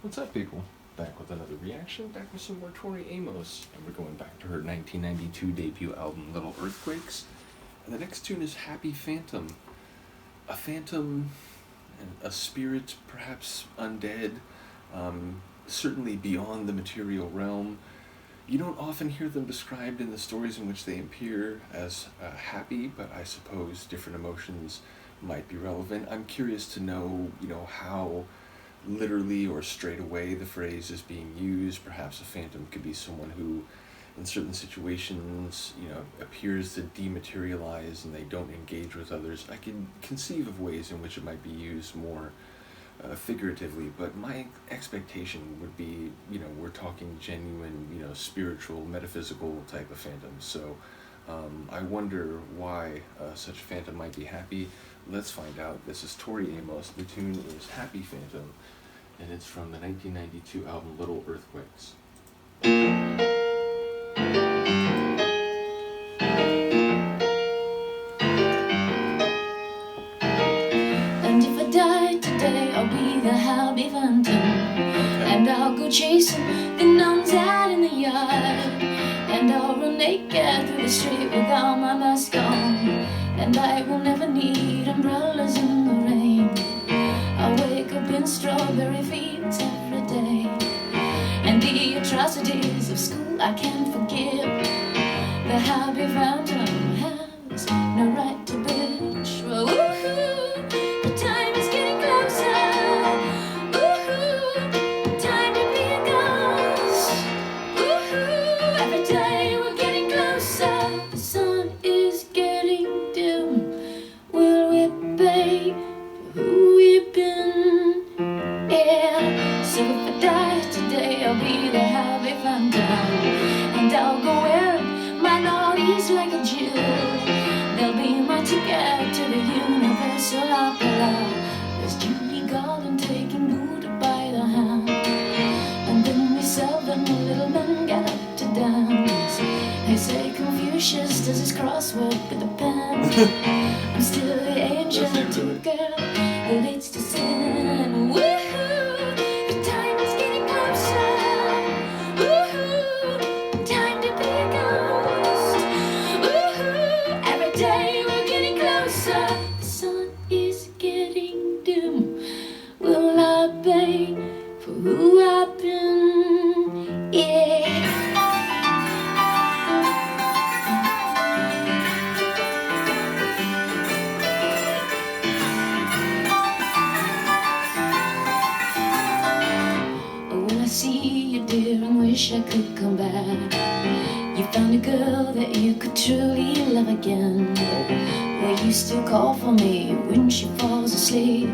What's up, people? Back with another reaction, back with some more Tori Amos, and we're going back to her 1992 debut album, Little Earthquakes. And the next tune is Happy Phantom. A phantom, a spirit, perhaps undead, certainly beyond the material realm. You don't often hear them described in the stories in which they appear as happy, but I suppose different emotions might be relevant. I'm curious to know, how literally or straight away the phrase is being used. Perhaps a phantom could be someone who, in certain situations, appears to dematerialize and they don't engage with others. I can conceive of ways in which it might be used more figuratively, but my expectation would be, we're talking genuine, spiritual, metaphysical type of phantoms. So I wonder why such a phantom might be happy. Let's find out. This is Tori Amos. The tune is Happy Phantom, and it's from the 1992 album Little Earthquakes. And if I die today, I'll be the happy phantom, and I'll go chasing the nuns out in the yard, and I'll run naked through the street without my mask on, and I will never need umbrellas in the rain. I'll wake up in strawberry fields every day, and the atrocities of school I can't forgive. The happy phantom has no right to bitch. Woo-hoo, the time is getting closer. Woo-hoo, time to be a ghost. Woo-hoo, every day we're getting closer. The sun is getting dim. Will we pay for who we've been? Yeah, so if I die today, I'll be the happy phantom, and I'll go wearing my naughties like a Jew. They'll be my ticket to the universal opera. There's Judy Garland taking Buddha by the hand, and then we seven little men get up to dance. They say Confucius does his crossword with a pen. I'm still the angel to a girl who leads to sin. Woohoo, the time is getting closer. Woohoo, time to be a ghost. Woohoo, every day we're getting closer. The sun is getting dim. Will I pay for who I've been? Yeah. When I see you, dear, and wish I could come back. You found a girl that you could truly love again. Will you still call for me when she falls asleep?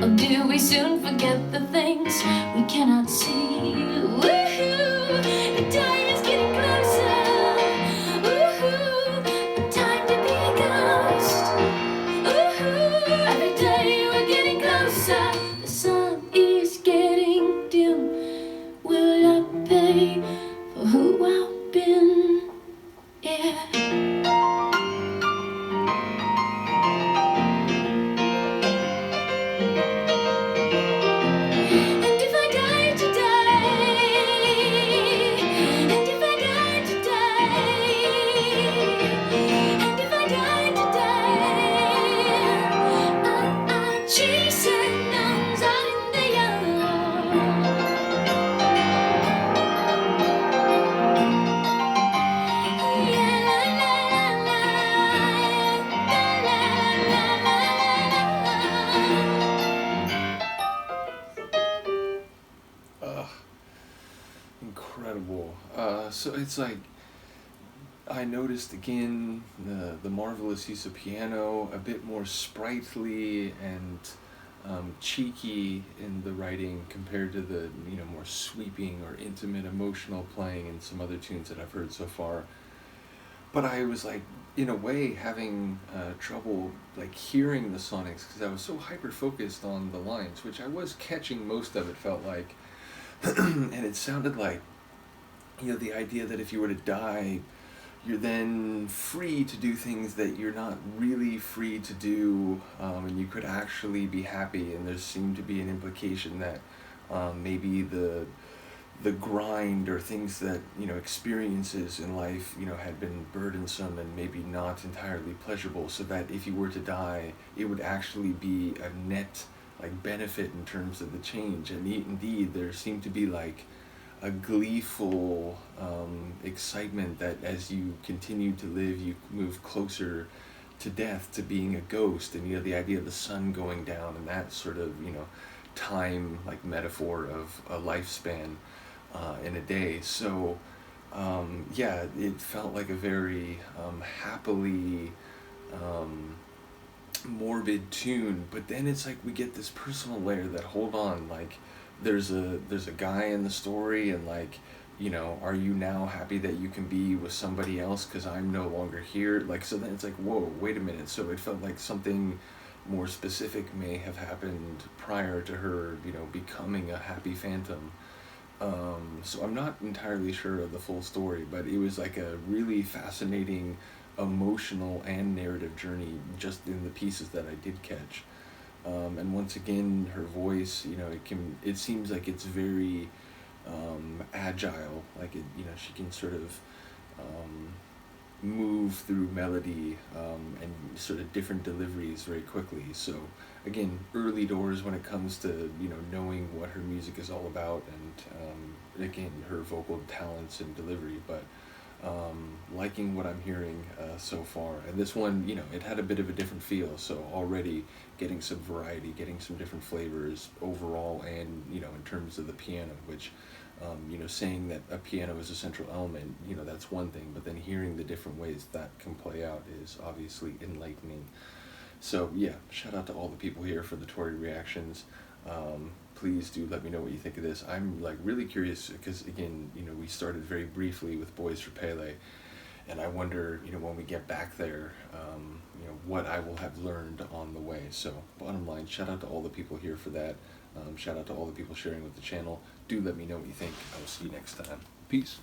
Or do we soon forget the things we cannot see? Woohoo, the time is getting closer. Woohoo, time to be a ghost. Woohoo, every day we're getting closer. The sun is getting dim. Will I pay for who I've been? Yeah. And if I die today, and if I die today, and if I die today, I'm chasing nuns out in the yard. Yeah, la, la, la, Incredible. So it's like, I noticed again the marvelous use of piano, a bit more sprightly and cheeky in the writing compared to the more sweeping or intimate emotional playing in some other tunes that I've heard so far. But I was like, in a way, having trouble like hearing the sonics because I was so hyper focused on the lines, which I was catching most of. It felt like, and it sounded like, the idea that if you were to die, you're then free to do things that you're not really free to do, and you could actually be happy. And there seemed to be an implication that maybe the grind or things that, experiences in life, had been burdensome and maybe not entirely pleasurable, so that if you were to die, it would actually be a net like benefit in terms of the change. And indeed, there seemed to be like a gleeful excitement that as you continue to live, you move closer to death, to being a ghost. And the idea of the sun going down and that sort of time like metaphor of a lifespan in a day. So yeah, it felt like a very happily morbid tune. But then it's like we get this personal layer that, hold on, like there's a guy in the story, and like, are you now happy that you can be with somebody else because I'm no longer here? Like, so then it's like, whoa, wait a minute. So it felt like something more specific may have happened prior to her, becoming a happy phantom. So I'm not entirely sure of the full story, but it was like a really fascinating emotional and narrative journey just in the pieces that I did catch. And once again, her voice, it seems like it's very agile. Like she can sort of move through melody and sort of different deliveries very quickly. So again, early doors when it comes to knowing what her music is all about, and again, her vocal talents and delivery. But liking what I'm hearing so far. And this one, it had a bit of a different feel, so already getting some variety, getting some different flavors overall, and in terms of the piano, which saying that a piano is a central element, that's one thing, but then hearing the different ways that can play out is obviously enlightening. So yeah, shout out to all the people here for the Tori reactions. Please do let me know what you think of this. I'm like really curious because again, we started very briefly with Boys for Pele, and I wonder, when we get back there, what I will have learned on the way. So bottom line, shout out to all the people here for that. Shout out to all the people sharing with the channel. Do let me know what you think. I will see you next time. Peace.